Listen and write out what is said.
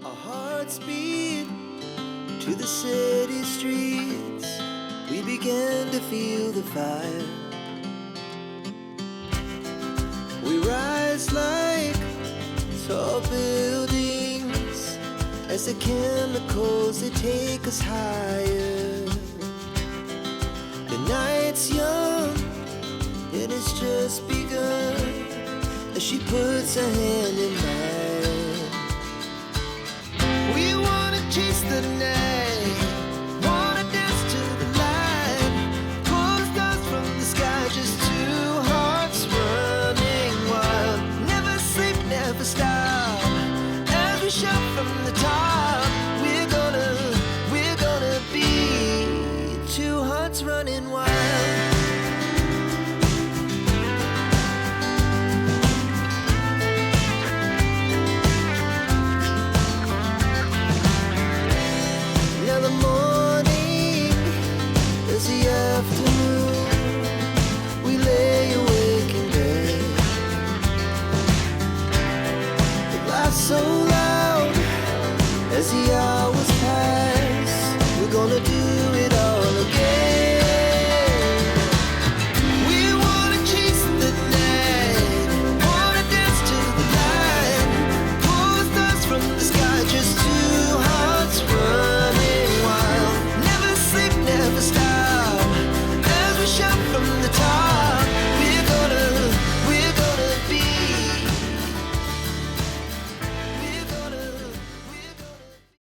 Our hearts beat to the city streets. We began to feel the fire. We rise like tall buildings as the chemicals, they take us higher. The night's young and it's just begun as she puts her hand in mine.